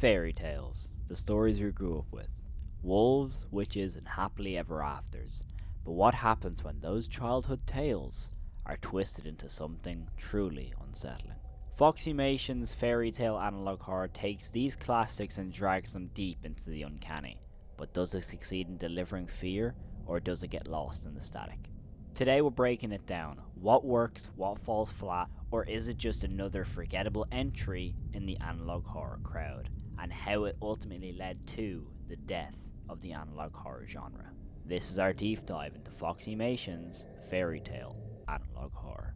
Fairy tales, the stories we grew up with. Wolves, witches, and happily ever afters. But what happens when those childhood tales are twisted into something truly unsettling? Foxymation's fairy tale analog horror takes these classics and drags them deep into the uncanny. But does it succeed in delivering fear, or does it get lost in the static? Today we're breaking it down. What works, what falls flat, or is it just another forgettable entry in the analog horror crowd? And how it ultimately led to the death of the analog horror genre. This is our deep dive into Foxymation's fairy tale analog horror.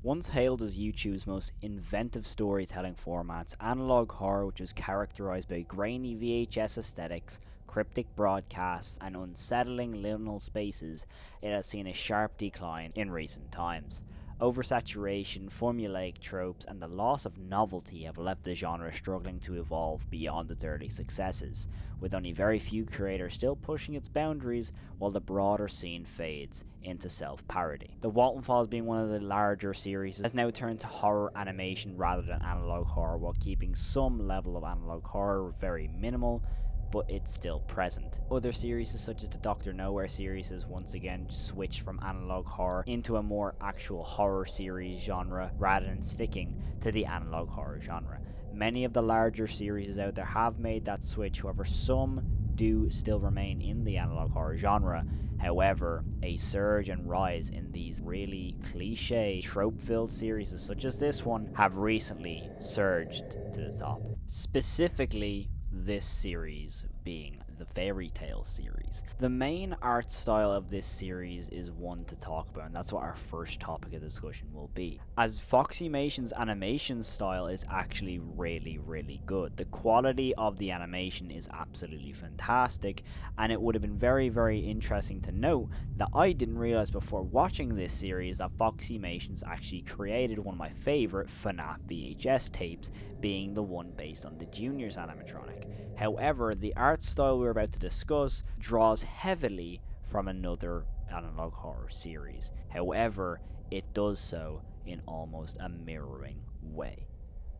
Once hailed as YouTube's most inventive storytelling formats, analog horror, which was characterized by grainy VHS aesthetics, cryptic broadcasts, and unsettling liminal spaces, it has seen a sharp decline in recent times. Oversaturation, formulaic tropes, and the loss of novelty have left the genre struggling to evolve beyond its early successes, with only very few creators still pushing its boundaries while the broader scene fades into self-parody. The Walton Files, being one of the larger series, has now turned to horror animation rather than analog horror, while keeping some level of analog horror very minimal, but it's still present. Other series such as the Dr. Nowhere series has once again switched from analog horror into a more actual horror series genre rather than sticking to the analog horror genre. Many of the larger series out there have made that switch, however some do still remain in the analog horror genre. However, a surge and rise in these really cliche, trope-filled series such as this one have recently surged to the top. Specifically, this series being the fairy tale series. The main art style of this series is one to talk about, and that's what our first topic of discussion will be. As Foxymation's animation style is actually really good. The quality of the animation is absolutely fantastic, and it would have been very interesting to note that I didn't realize before watching this series that Foxymation's actually created one of my favorite FNAF VHS tapes, being the one based on the Juniors animatronic. However, the art style we're about to discuss draws heavily from another analog horror series. However, it does so in almost a mirroring way,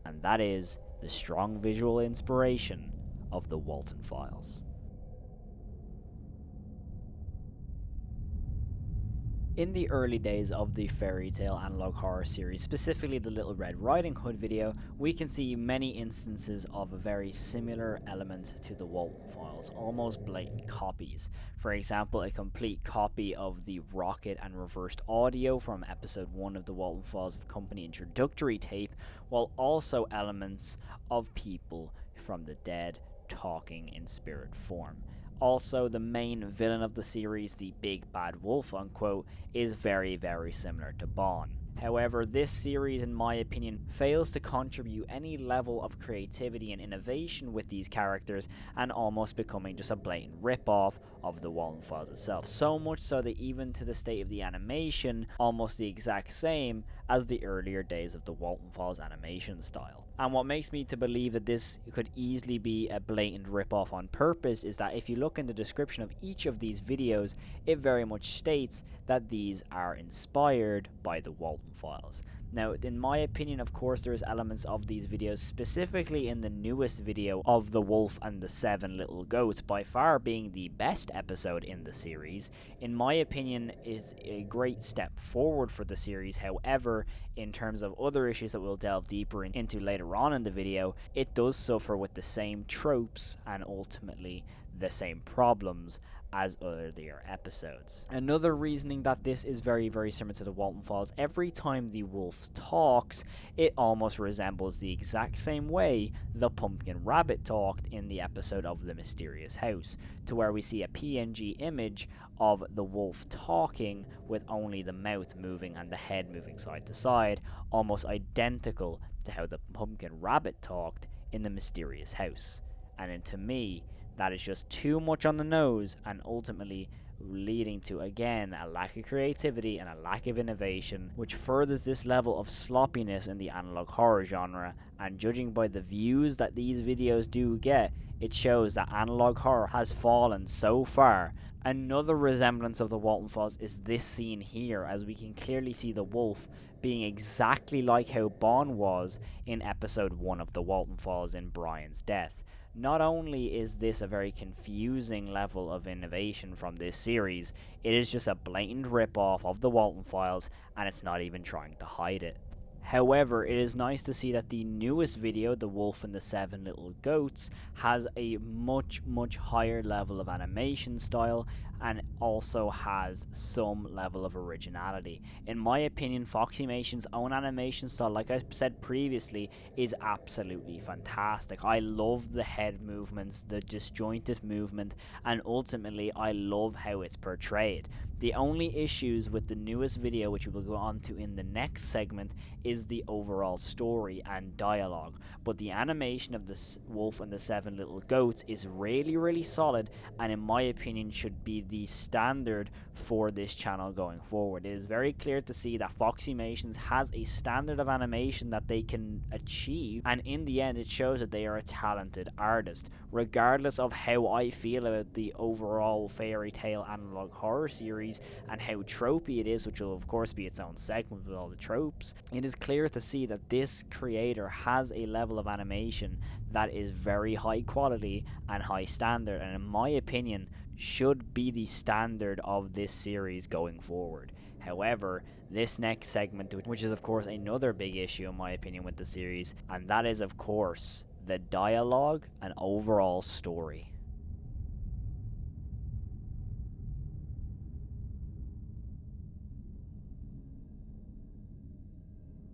and that is the strong visual inspiration of the Walton Files. In the early days of the fairy tale analog horror series, specifically the Little Red Riding Hood video, we can see many instances of very similar elements to the Walton Files, almost blatant copies. For example, a complete copy of the rocket and reversed audio from episode 1 of the Walton Files of Company introductory tape, while also elements of people from the dead talking in spirit form. Also, the main villain of the series, the big bad wolf unquote, is very similar to Bond. However, this series, in my opinion, fails to contribute any level of creativity and innovation with these characters, and almost becoming just a blatant rip-off of the Walton Files itself. So much so that even to the state of the animation, almost the exact same as the earlier days of the Walton Files animation style. And what makes me to believe that this could easily be a blatant rip-off on purpose is that if you look in the description of each of these videos, it very much states that these are inspired by the Walton Files. Now, in my opinion, of course, there's elements of these videos, specifically in the newest video of the wolf and the 7 little goats, by far being the best episode in the series. In my opinion, is a great step forward for the series. However, in terms of other issues that we'll delve deeper into later on in the video, it does suffer with the same tropes and ultimately the same problems as earlier episodes. Another reasoning that this is very similar to the Walton Files, every time the wolf talks, it almost resembles the exact same way the pumpkin rabbit talked in the episode of The Mysterious House, to where we see a PNG image of the wolf talking with only the mouth moving and the head moving side to side, almost identical to how the pumpkin rabbit talked in The Mysterious House. And to me, that is just too much on the nose, and ultimately leading to, again, a lack of creativity and a lack of innovation, which furthers this level of sloppiness in the analog horror genre. And judging by the views that these videos do get, it shows that analog horror has fallen so far. Another resemblance of the Walton Files is this scene here, as we can clearly see the wolf being exactly like how Bond was in episode 1 of The Walton Files in Brian's death. Not only is this a very confusing level of innovation from this series, it is just a blatant rip-off of The Walton Files, and it's not even trying to hide it. However, it is nice to see that the newest video, The Wolf and the Seven Little Goats, has a much higher level of animation style and also has some level of originality. In my opinion, Foxymation's own animation style, like I said previously, is absolutely fantastic. I love the head movements, the disjointed movement, and ultimately I love how it's portrayed. The only issues with the newest video, which we will go on to in the next segment, is the overall story and dialogue. But the animation of the Wolf and the Seven Little Goats is really solid, and in my opinion should be the standard for this channel going forward. It is very clear to see that Foxymations has a standard of animation that they can achieve, and in the end it shows that they are a talented artist. Regardless of how I feel about the overall fairy tale analog horror series and how tropey it is, which will of course be its own segment with all the tropes, it is clear to see that this creator has a level of animation that is very high quality and high standard, and in my opinion should be the standard of this series going forward. However, this next segment, which is of course another big issue in my opinion with the series, and that is of course the dialogue and overall story.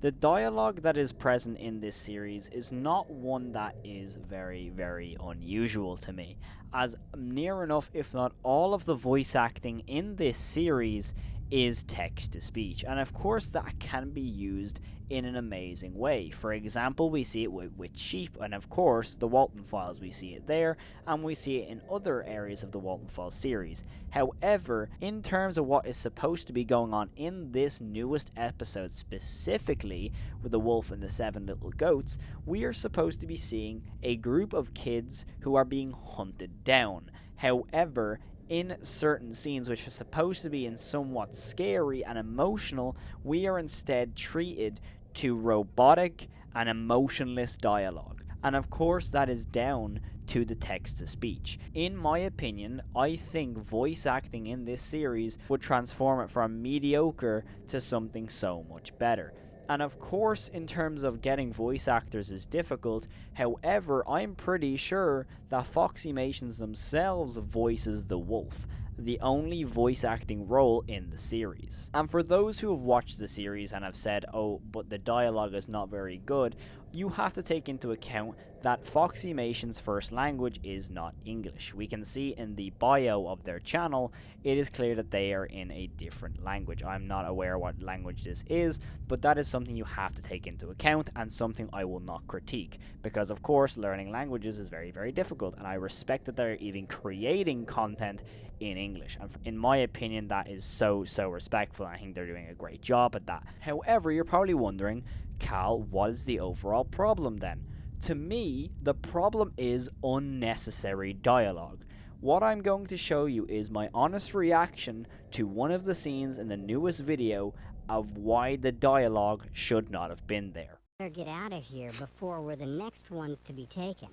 The dialogue that is present in this series is not one that is very unusual to me, as near enough, if not all of the voice acting in this series is text-to-speech, and of course that can be used in an amazing way. For example, we see it with Sheep, and of course the Walton Files, we see it there, and we see it in other areas of the Walton Files series. However, in terms of what is supposed to be going on in this newest episode, specifically with the Wolf and the Seven Little Goats, we are supposed to be seeing a group of kids who are being hunted down. However, in certain scenes which are supposed to be in somewhat scary and emotional, we are instead treated to robotic and emotionless dialogue. And of course that is down to the text-to-speech. In my opinion, I think voice acting in this series would transform it from mediocre to something so much better. And of course, in terms of getting voice actors is difficult. However, I'm pretty sure that Foxymations themselves voices the wolf, the only voice acting role in the series. And for those who have watched the series and have said, oh, but the dialogue is not very good, you have to take into account that Foxymation's first language is not English. We can see in the bio of their channel, it is clear that they are in a different language. I'm not aware what language this is, but that is something you have to take into account and something I will not critique. Because of course, learning languages is very difficult, and I respect that they're even creating content in English. And in my opinion, that is so respectful, and I think they're doing a great job at that. However, you're probably wondering, Cal, what is the overall problem then? To me, the problem is unnecessary dialogue. What I'm going to show you is my honest reaction to one of the scenes in the newest video of why the dialogue should not have been there. Better get out of here before we're the next ones to be taken.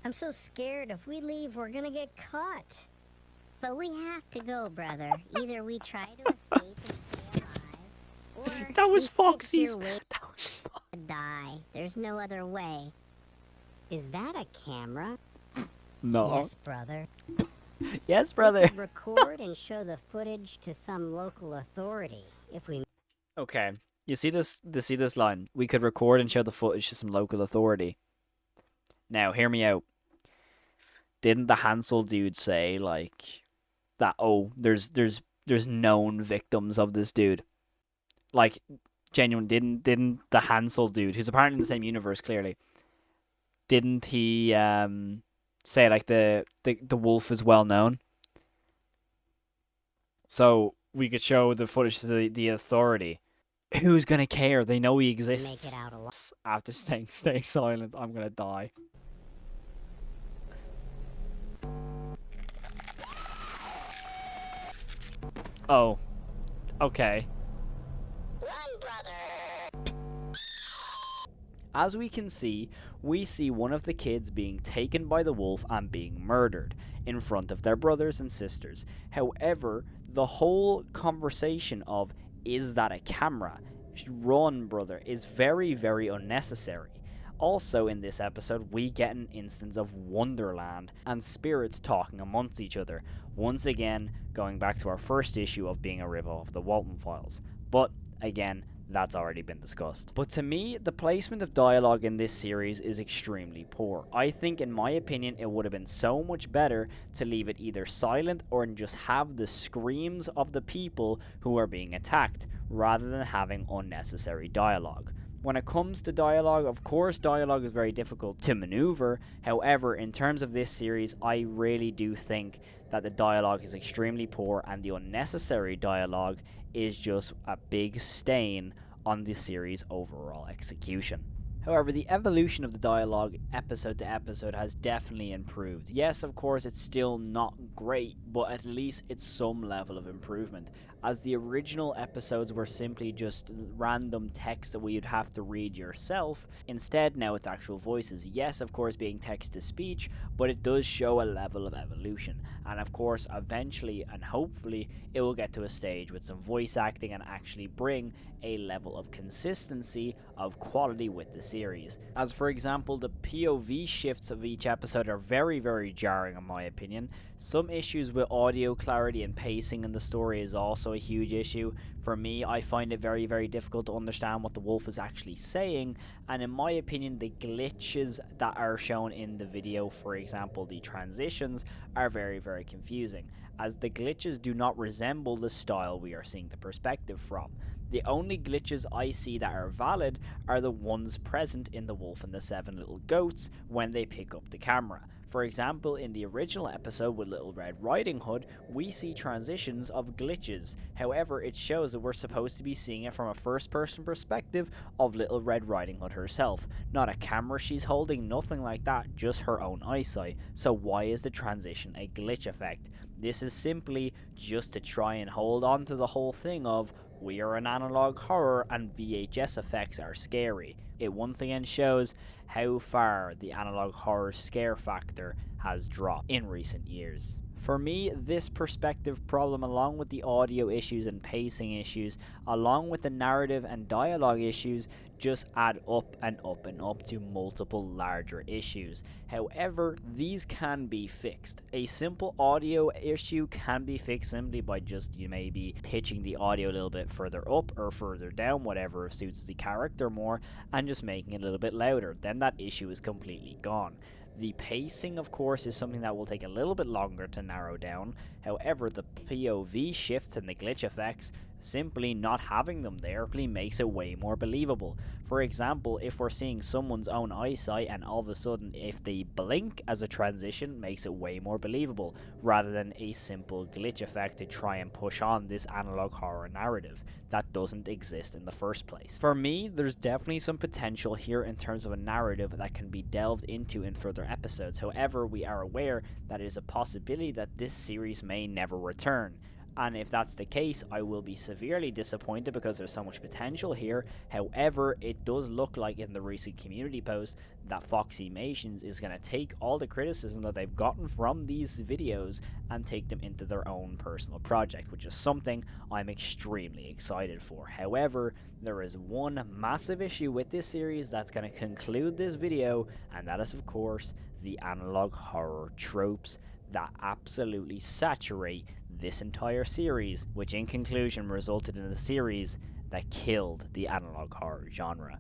I'm so scared if we leave, we're gonna get caught. But we have to go, brother. Either we try to escape and stay alive, or That was Foxy's. That was Foxy. Die. There's no other way. Is that a camera? No. Yes, brother. Yes, We brother. could record and show the footage to some local authority if we. Okay. You see this line? We could record and show the footage to some local authority. Now, hear me out. Didn't the Hansel dude say like that? Oh, there's known victims of this dude. Like, genuine. Didn't the Hansel dude, who's apparently in the same universe, clearly, didn't he say like the wolf is well known? So we could show the footage to the authority. Who's gonna care? They know he exists. Make it out alive. After staying silent, I'm gonna die. Oh. Okay. Run, brother! As we can see, we see one of the kids being taken by the wolf and being murdered in front of their brothers and sisters. However, the whole conversation of, is that a camera? Run, brother, is very, very unnecessary. Also, in this episode, we get an instance of Wonderland and spirits talking amongst each other, once again going back to our first issue of being a ripoff of the Walton Files. But again, that's already been discussed. But to me, the placement of dialogue in this series is extremely poor. I think, in my opinion, it would have been so much better to leave it either silent or just have the screams of the people who are being attacked, rather than having unnecessary dialogue. When it comes to dialogue, of course, dialogue is very difficult to maneuver. However, in terms of this series, I really do think that the dialogue is extremely poor, and the unnecessary dialogue is just a big stain on the series' overall execution. However, the evolution of the dialogue episode to episode has definitely improved. Yes, of course, it's still not great, but at least it's some level of improvement, as the original episodes were simply just random text that you'd have to read yourself. Instead, now it's actual voices. Yes, of course, being text to speech, but it does show a level of evolution. And of course, eventually and hopefully, it will get to a stage with some voice acting and actually bring a level of consistency of quality with the series. As for example, the POV shifts of each episode are very, very jarring in my opinion. Some issues with audio clarity and pacing in the story is also a huge issue. For me, I find it very, very difficult to understand what the wolf is actually saying, and in my opinion, the glitches that are shown in the video, for example the transitions, are very, very confusing, as the glitches do not resemble the style we are seeing the perspective from. The only glitches I see that are valid are the ones present in The Wolf and the Seven Little Goats when they pick up the camera. For example, in the original episode with Little Red Riding Hood, we see transitions of glitches. However, it shows that we're supposed to be seeing it from a first-person perspective of Little Red Riding Hood herself. Not a camera she's holding, nothing like that, just her own eyesight. So why is the transition a glitch effect? This is simply just to try and hold on to the whole thing of, we are an analog horror and VHS effects are scary. It once again shows how far the analog horror scare factor has dropped in recent years. For me, this perspective problem, along with the audio issues and pacing issues, along with the narrative and dialogue issues, just add up and up and up to multiple larger issues. However, these can be fixed. A simple audio issue can be fixed simply by just maybe pitching the audio a little bit further up or further down, whatever suits the character more, and just making it a little bit louder. Then that issue is completely gone. The pacing, of course, is something that will take a little bit longer to narrow down. However, the POV shifts and the glitch effects, simply not having them there really makes it way more believable. For example, if we're seeing someone's own eyesight and all of a sudden if they blink as a transition, makes it way more believable, rather than a simple glitch effect to try and push on this analog horror narrative that doesn't exist in the first place. For me, there's definitely some potential here in terms of a narrative that can be delved into in further episodes. However, we are aware that it is a possibility that this series may never return. And if that's the case, I will be severely disappointed because there's so much potential here. However, it does look like in the recent community post that Foxymations is going to take all the criticism that they've gotten from these videos and take them into their own personal project, which is something I'm extremely excited for. However, there is one massive issue with this series that's going to conclude this video, and that is, of course, the analog horror tropes that absolutely saturate this entire series, which in conclusion resulted in a series that killed the analog horror genre.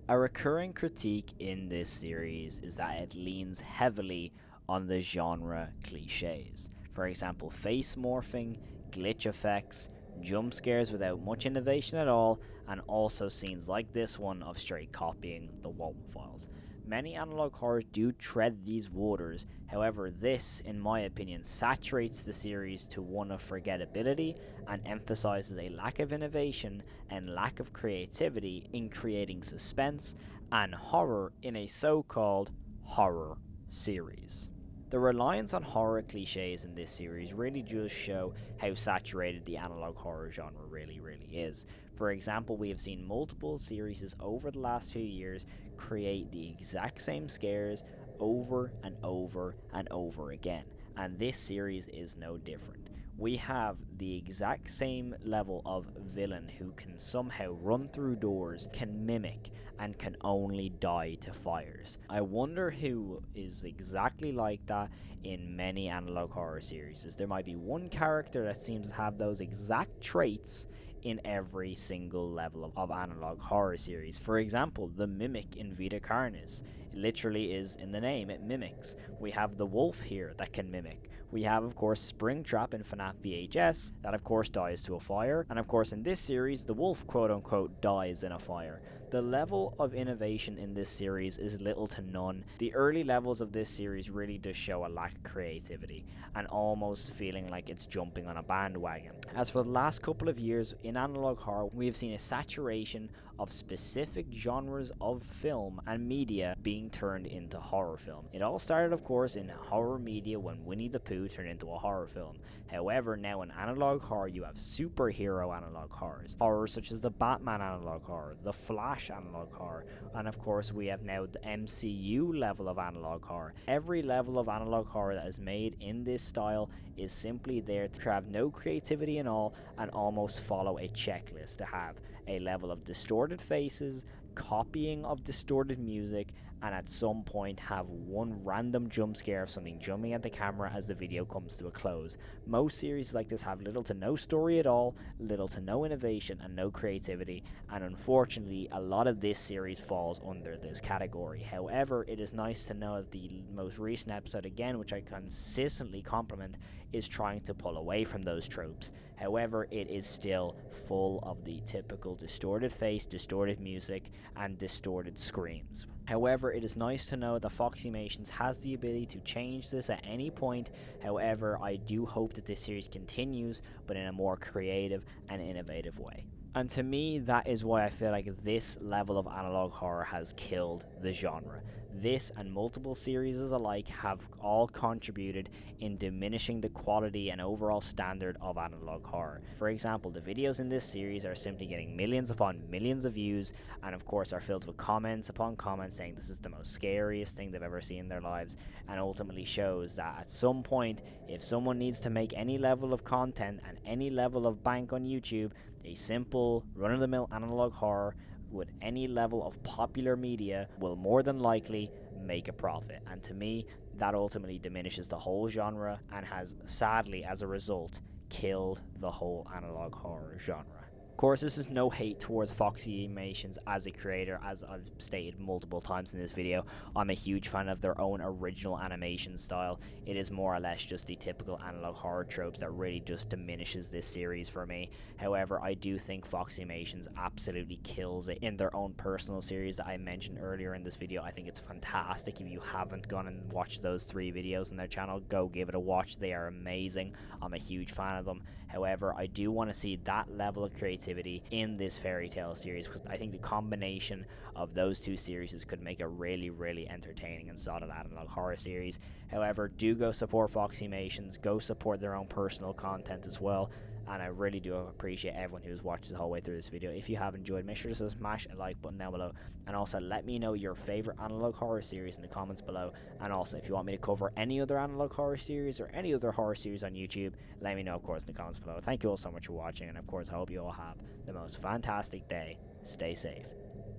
A recurring critique in this series is that it leans heavily on the genre cliches. For example, face morphing, glitch effects, jump scares without much innovation at all, and also scenes like this one of straight copying the Walton Files. Many analog horrors do tread these waters, however this, in my opinion, saturates the series to one of forgettability and emphasizes a lack of innovation and lack of creativity in creating suspense and horror in a so-called horror series. The reliance on horror cliches in this series really does show how saturated the analog horror genre really is. For example, we have seen multiple series over the last few years create the exact same scares over and over and over again, and this series is no different. We have the exact same level of villain who can somehow run through doors, can mimic, and can only die to fires. I wonder who is exactly like that in many analog horror series. There might be one character that seems to have those exact traits in every single level of analog horror series. For example, the mimic in Vita Carnis. It literally is in the name, it mimics. We have the wolf here that can mimic. We have, of course, Springtrap in FNAF VHS, that of course dies to a fire. And of course in this series, the wolf quote-unquote dies in a fire. The level of innovation in this series is little to none. The early levels of this series really does show a lack of creativity and almost feeling like it's jumping on a bandwagon. As for the last couple of years in analog horror, we have seen a saturation of specific genres of film and media being turned into horror film. It all started, of course, in horror media when Winnie the Pooh turned into a horror film. However, now in analog horror, you have superhero analog horrors, horrors such as the Batman analog horror, the Flash analog horror, and of course we have now the MCU level of analog horror. Every level of analog horror that is made in this style is simply there to have no creativity in all and almost follow a checklist to have a level of distorted faces, copying of distorted music, and at some point have one random jump scare of something jumping at the camera as the video comes to a close. Most series like this have little to no story at all, little to no innovation, and no creativity, and unfortunately a lot of this series falls under this category. However, it is nice to know that the most recent episode, again, which I consistently compliment, is trying to pull away from those tropes. However, it is still full of the typical distorted face, distorted music, and distorted screams. However, it is nice to know that Foxymations has the ability to change this at any point. However, I do hope that this series continues, but in a more creative and innovative way. And to me, that is why I feel like this level of analog horror has killed the genre. This and multiple series alike have all contributed in diminishing the quality and overall standard of analog horror. For example, the videos in this series are simply getting millions upon millions of views, and of course are filled with comments upon comments saying this is the most scariest thing they've ever seen in their lives, and ultimately shows that at some point, if someone needs to make any level of content and any level of bank on YouTube, a simple run-of-the-mill analog horror with any level of popular media will more than likely make a profit. And to me, that ultimately diminishes the whole genre and has sadly, as a result, killed the whole analog horror genre. Of course, this is no hate towards Foxymations as a creator. As I've stated multiple times in this video, I'm a huge fan of their own original animation style. It is more or less just the typical analog horror tropes that really just diminishes this series for me. However, I do think Foxymations absolutely kills it in their own personal series that I mentioned earlier in this video. I think it's fantastic. If you haven't gone and watched those 3 videos on their channel, go give it a watch. They are amazing. I'm a huge fan of them. However, I do want to see that level of creativity in this Fairy Tail series, because I think the combination of those 2 series could make a really entertaining and solid analog horror series. However, do go support Foxymations, go support their own personal content as well. And I really do appreciate everyone who's watched the whole way through this video. If you have enjoyed, make sure to smash a like button down below, and also let me know your favorite analog horror series in the comments below. And also, if you want me to cover any other analog horror series or any other horror series on YouTube, let me know, of course, in the comments below. Thank you all so much for watching, and of course I hope you all have the most fantastic day. Stay safe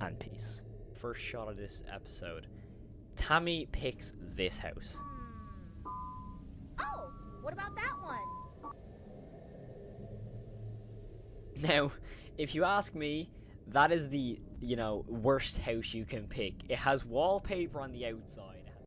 and peace. First shot of this episode, Tammy picks this house. Oh, what about that one? Now, if you ask me, that is the, worst house you can pick. It has wallpaper on the outside.